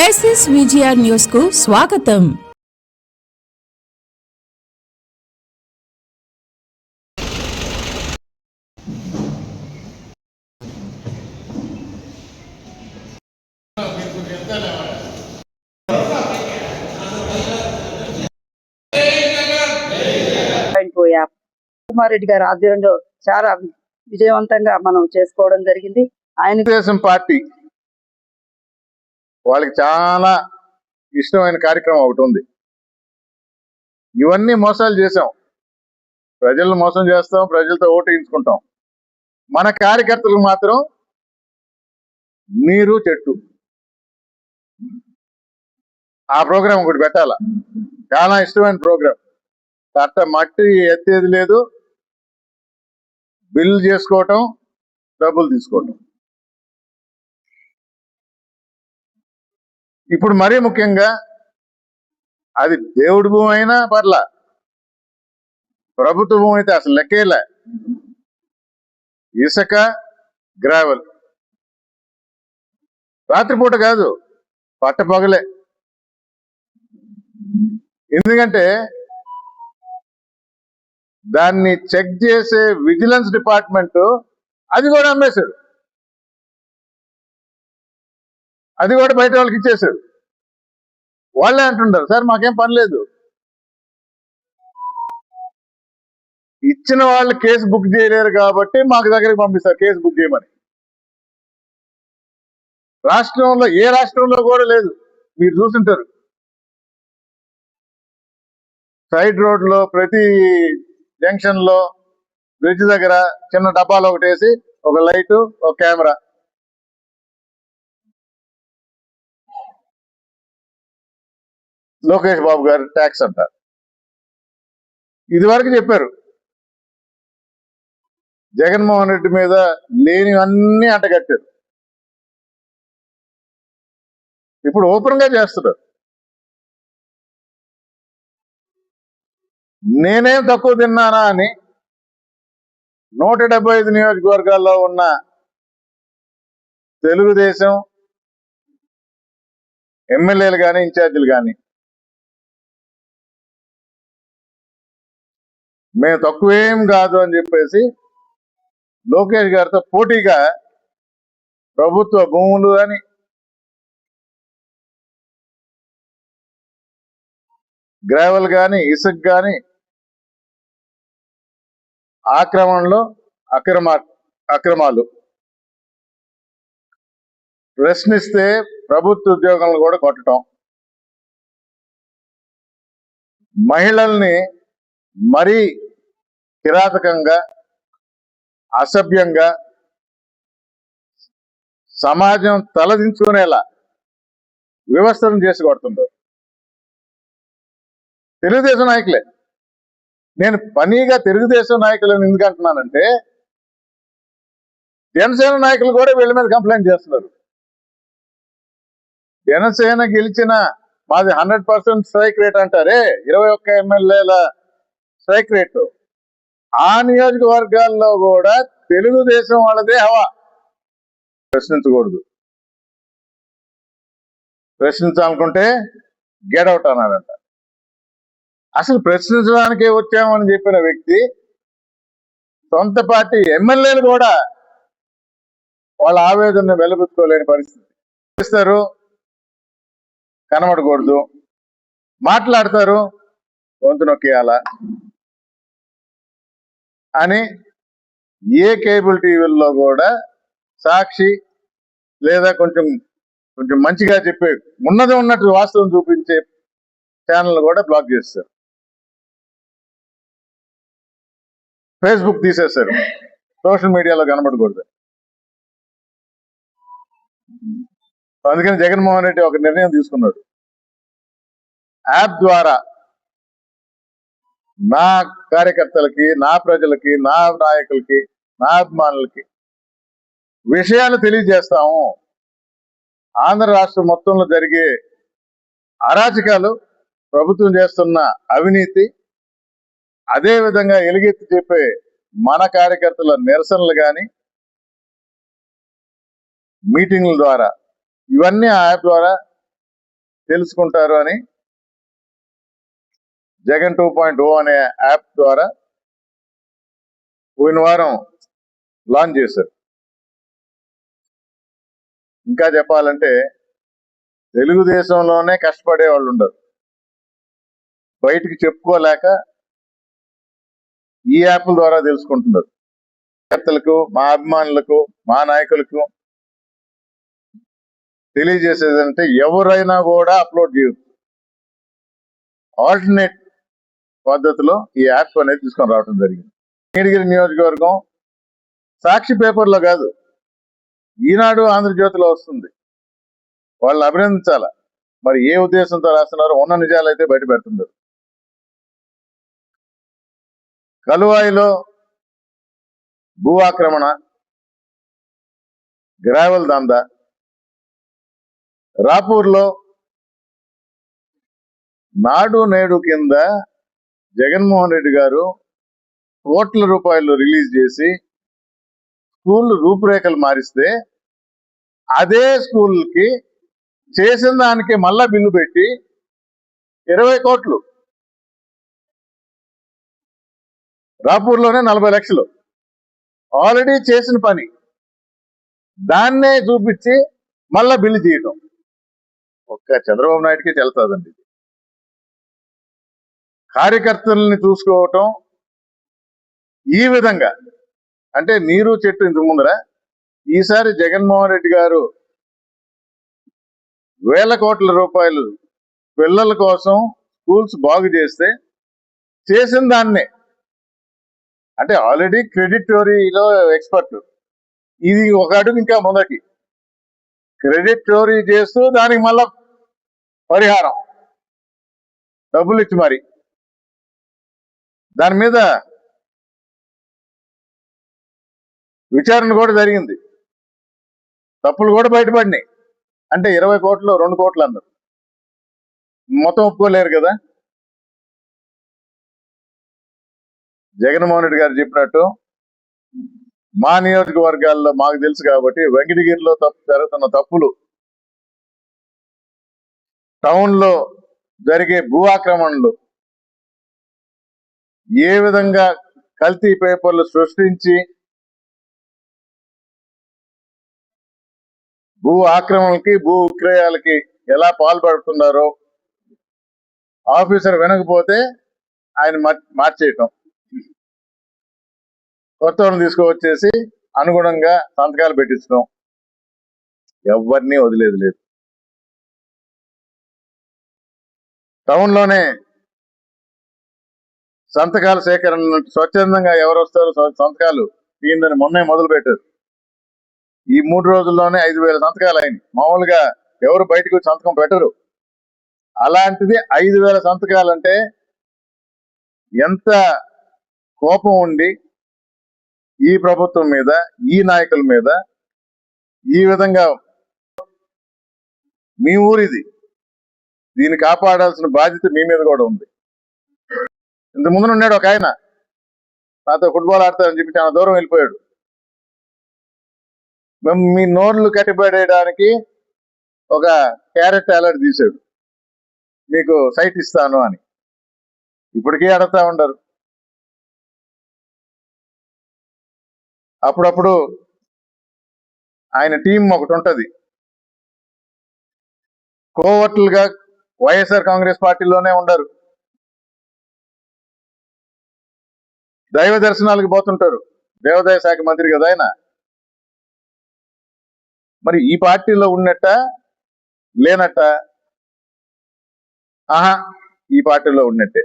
Crisis VGR news కు స్వాగతం. కుమార్ రెడ్డి గారి ఆధ్వర్యంలో చాలా విజయవంతంగా మనం చేసుకోవడం జరిగింది. ఆయన తెలుగుదేశం పార్టీ వాళ్ళకి చాలా ఇష్టమైన కార్యక్రమం ఒకటి ఉంది. ఇవన్నీ మోసాలు చేసాం, ప్రజలను మోసం చేస్తాం, ప్రజలతో ఓటు వేయించుకుంటాం. మన కార్యకర్తలకు మాత్రం నీరు చెట్టు ఆ ప్రోగ్రాం ఒకటి పెట్టాల. చాలా ఇష్టమైన ప్రోగ్రాం. అట్ట మట్టి ఎత్తేది లేదు, బిల్లు చేసుకోవటం, డబ్బులు తీసుకోవటం. ఇప్పుడు మరీ ముఖ్యంగా అది దేవుడి భూమి అయినా పర్లా, ప్రభుత్వ భూమి అయితే అసలు లెక్కేలే. ఇసుక, గ్రావెల్ రాత్రిపూట కాదు, పట్టపగలే. ఎందుకంటే దాన్ని చెక్ చేసే విజిలెన్స్ డిపార్ట్మెంట్ అది కూడా అమ్మేశాడు, అది కూడా బయట వాళ్ళకి ఇచ్చేసాడు. వాళ్ళే అంటుంటారు, సార్ మాకేం పని లేదు. ఇచ్చిన వాళ్ళు కేసు బుక్ చేయలేరు కాబట్టి మాకు దగ్గరికి పంపిస్తారు కేసు బుక్ చేయమని. రాష్ట్రంలో ఏ రాష్ట్రంలో కూడా లేదు. మీరు చూస్తుంటారు, సైడ్ రోడ్లో ప్రతి జంక్షన్ లో బ్రిడ్జ్ దగ్గర చిన్న డబ్బాలు ఒకటి వేసి ఒక లైటు, ఒక కెమెరా. లోకేష్ బాబు గారు ట్యాక్స్ అంటారు. ఇది వరకు చెప్పారు. జగన్మోహన్ రెడ్డి మీద లేనివన్నీ అంటగట్టారు. ఇప్పుడు ఓపెన్ గా చేస్తున్నారు. నేనేం తక్కువ తిన్నానా అని 175 నియోజకవర్గాల్లో ఉన్న తెలుగుదేశం ఎమ్మెల్యేలు కానీ ఇన్ఛార్జీలు కానీ మేము తక్కువేం కాదు అని చెప్పేసి లోకేష్ గారితో పోటీగా ప్రభుత్వ భూములు అని, గ్రావెల్ కానీ, ఇసుక కానీ ఆక్రమణలో అక్రమాలు ప్రశ్నిస్తే ప్రభుత్వ ఉద్యోగాలను కూడా కొట్టడం, మహిళల్ని మరీ కిరాతకంగా, అసభ్యంగా, సమాజం తలదించుకునేలా వ్యవస్థను చేసి కొడుతుంటారు తెలుగుదేశం నాయకులే. నేను పనిగా తెలుగుదేశం నాయకులను ఎందుకు అంటున్నానంటే, జనసేన నాయకులు కూడా వీళ్ళ మీద కంప్లైంట్ చేస్తున్నారు. జనసేన గెలిచిన మాది 100% స్ట్రైక్ రేట్ అంటారే, 21 ఎమ్మెల్యేల స్ట్రైక్ రేటు. ఆ నియోజకవర్గాల్లో కూడా తెలుగుదేశం వాళ్ళదే హవా. ప్రశ్నించకూడదు, ప్రశ్నించాలనుకుంటే గెట్అవుట్ అన్నారంట. అసలు ప్రశ్నించడానికే వచ్చామని చెప్పిన వ్యక్తి సొంత పార్టీ ఎమ్మెల్యేలు కూడా వాళ్ళ ఆవేదనను వెలిబుచ్చుకోలేని పరిస్థితి. చేస్తారు, కనబడకూడదు, మాట్లాడతారు, గొంతు నొక్కేయాల అని ఏ కేబుల్ టీవీల్లో కూడా సాక్షి లేదా కొంచెం మంచిగా చెప్పే, ఉన్నది ఉన్నట్టు వాస్తవం చూపించే ఛానల్ కూడా బ్లాక్ చేస్తారు. ఫేస్బుక్ తీసేస్తారు, సోషల్ మీడియాలో కనబడకూడదు. అందుకని జగన్మోహన్ రెడ్డి ఒక నిర్ణయం తీసుకున్నాడు. యాప్ ద్వారా నా కార్యకర్తలకి, నా ప్రజలకి, నా నాయకులకి, నా అభిమానులకి విషయాలు తెలియజేస్తాము. ఆంధ్ర రాష్ట్రం మొత్తంలో జరిగే అరాచకాలు, ప్రభుత్వం చేస్తున్న అవినీతి, అదే విధంగా ఎలుగెత్తి చెప్పే మన కార్యకర్తల నిరసనలు కానీ, మీటింగ్ల ద్వారా, ఇవన్నీ ఆ యాప్ ద్వారా తెలుసుకుంటారు అని జగన్ 2.0 అనే యాప్ ద్వారా పోయిన వారం లాంచ్ చేశారు. ఇంకా చెప్పాలంటే తెలుగుదేశంలోనే కష్టపడే వాళ్ళు ఉండరు, బయటికి చెప్పుకోలేక ఈ యాప్ల ద్వారా తెలుసుకుంటున్నారు. కార్యకర్తలకు, మా అభిమానులకు, మా నాయకులకు తెలియజేసేదంటే ఎవరైనా కూడా అప్లోడ్ చేయొచ్చు. ఆల్టర్నేట్ పద్ధతిలో ఈ యాప్ అనేది తీసుకొని రావడం జరిగింది. నీలగిరి నియోజకవర్గం సాక్షి పేపర్లో కాదు, ఈనాడు, ఆంధ్రజ్యోతిలో వస్తుంది. వాళ్ళు అభినందించాల. మరి ఏ ఉద్దేశంతో రాస్తున్నారో ఉన్న నిజాలు అయితే బయట పెడుతున్నారు. కలువాయిలో భూ ఆక్రమణ, గ్రావెల్ దందా, రాపూర్లో నాడు నేడు కింద జగన్మోహన్ రెడ్డి గారు కోట్ల రూపాయలు రిలీజ్ చేసి స్కూల్ రూపురేఖలు మారిస్తే అదే స్కూల్కి చేసిన దానికి మళ్ళా బిల్లు పెట్టి 20 కోట్లు, రాపూర్లోనే 40 లక్షలు ఆల్రెడీ చేసిన పని దాన్నే చూపించి మళ్ళా బిల్లు చేయటం ఒక్క చంద్రబాబు నాయుడికి తెలుస్తుందండి. కార్యకర్తల్ని చూసుకోవటం ఈ విధంగా అంటే నీరు చెట్టు ఇంత ముందర, ఈసారి జగన్మోహన్ రెడ్డి గారు వేల కోట్ల రూపాయలు పిల్లల కోసం స్కూల్స్ బాగు చేస్తే చేసిన దాన్నే అంటే ఆల్రెడీ క్రెడిటరీలో ఎక్స్పర్ట్, ఇది ఒక అడుగు ఇంకా ముందకి క్రెడిటరీ చేస్తూ దానికి మళ్ళా పరిహారం డబ్బులు ఇచ్చి మరి దాని మీద విచారణ కూడా జరిగింది, తప్పులు కూడా బయటపడినాయి. అంటే 20 కోట్లు 2 కోట్లు అన్నారు, మొత్తం ఒప్పుకోలేరు కదా. జగన్మోహన్ రెడ్డి గారు చెప్పినట్టు మా నియోజకవర్గాల్లో మాకు తెలుసు కాబట్టి వెంకటగిరిలో జరుగుతున్న తప్పులు, టౌన్ లో జరిగే భూ ఆక్రమణలు, ఏ విధంగా కల్తీ పేపర్లు సృష్టించి భూ ఆక్రమణలకి, భూ విక్రయాలకి ఎలా పాల్పడుతున్నారో ఆఫీసర్ వినకపోతే ఆయన మార్చేయటం, కొత్త వాళ్ళని తీసుకువచ్చేసి అనుగుణంగా సంతకాలు పెట్టించడం, ఎవరిని వదిలేదు లేదు. టౌన్ లోనే సంతకాల సేకరణ స్వచ్ఛందంగా ఎవరు వస్తారో సంతకాలు తీయిందని మొన్నే మొదలు పెట్టారు. ఈ 3 రోజుల్లోనే 5,000 సంతకాలు అయినాయి. మామూలుగా ఎవరు బయటకు వచ్చి సంతకం పెట్టరు, అలాంటిది 5,000 సంతకాలు అంటే ఎంత కోపం ఉండి ఈ ప్రభుత్వం మీద, ఈ నాయకుల మీద ఈ విధంగా. మీ ఊరిది, దీన్ని కాపాడాల్సిన బాధ్యత మీ మీద కూడా ఉంది. ఇంత ముందు ఉన్నాడు ఒక ఆయన, నాతో ఫుట్బాల్ ఆడతారని చెప్పి చాలా దూరం వెళ్ళిపోయాడు. మేము మీ నోర్లు కట్టిపడేయడానికి ఒక క్యారెట్ అలర్ట్ తీశాడు, మీకు సైట్ ఇస్తాను అని. ఇప్పటికీ అడుగుతా ఉండరు. అప్పుడప్పుడు ఆయన టీం ఒకటి ఉంటది, కోవర్టులుగా వైఎస్ఆర్ కాంగ్రెస్ పార్టీలోనే ఉండరు, దైవ దర్శనాలకు పోతుంటారు. దేవాదాయ శాఖ మంత్రి కదా ఆయన. మరి ఈ పార్టీలో ఉన్నట్ట లేనట్ట? ఆహా, ఈ పార్టీలో ఉన్నట్టే.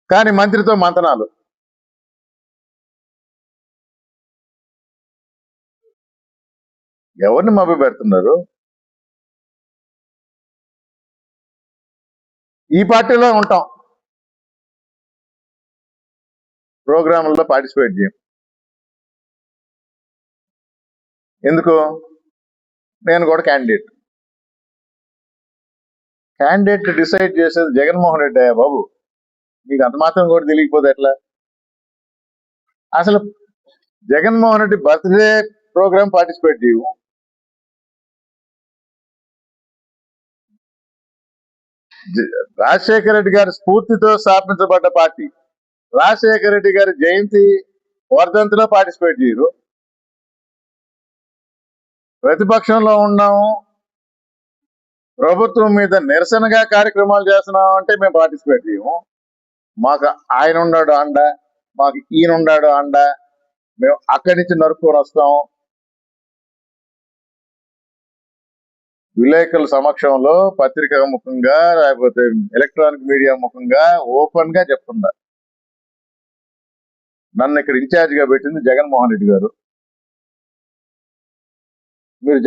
కానీ మంత్రితో మంతనాలు. ఎవరిని మభ్య పెడుతున్నారు? ఈ పార్టీలో ఉంటాం, ప్రోగ్రాంలలో పార్టిసిపేట్ చేయం. ఎందుకు? నేను కూడా క్యాండిడేట్ డిసైడ్ చేసేది జగన్మోహన్ రెడ్డి అయ్యా బాబు, మీకు అంత మాత్రం కూడా తెలియకపోతే ఎట్లా? అసలు Jaganmohan Reddy birthday programme participate చేయవు, రాజశేఖర రెడ్డి గారి స్ఫూర్తితో స్థాపించబడ్డ పార్టీ. రాజశేఖర రెడ్డి గారి జయంతి వర్ధంతిలో పార్టిసిపేట్ చేయరు. ప్రతిపక్షంలో ఉన్నాము, ప్రభుత్వం మీద నిరసనగా కార్యక్రమాలు చేస్తున్నాం అంటే మేము పార్టిసిపేట్ చేయము. మాకు ఆయన ఉన్నాడు అండ, మాకు ఈయన ఉన్నాడు అండ, మేము అక్కడి నుంచి నరుక్కొని వస్తాం. విలేకరుల సమక్షంలో పత్రికా ముఖంగా లేకపోతే ఎలక్ట్రానిక్ మీడియా ముఖంగా ఓపెన్ గా చెప్తున్నా, నన్ను ఇక్కడ ఇన్ఛార్జ్ గా పెట్టింది జగన్మోహన్ రెడ్డి గారు. మీరు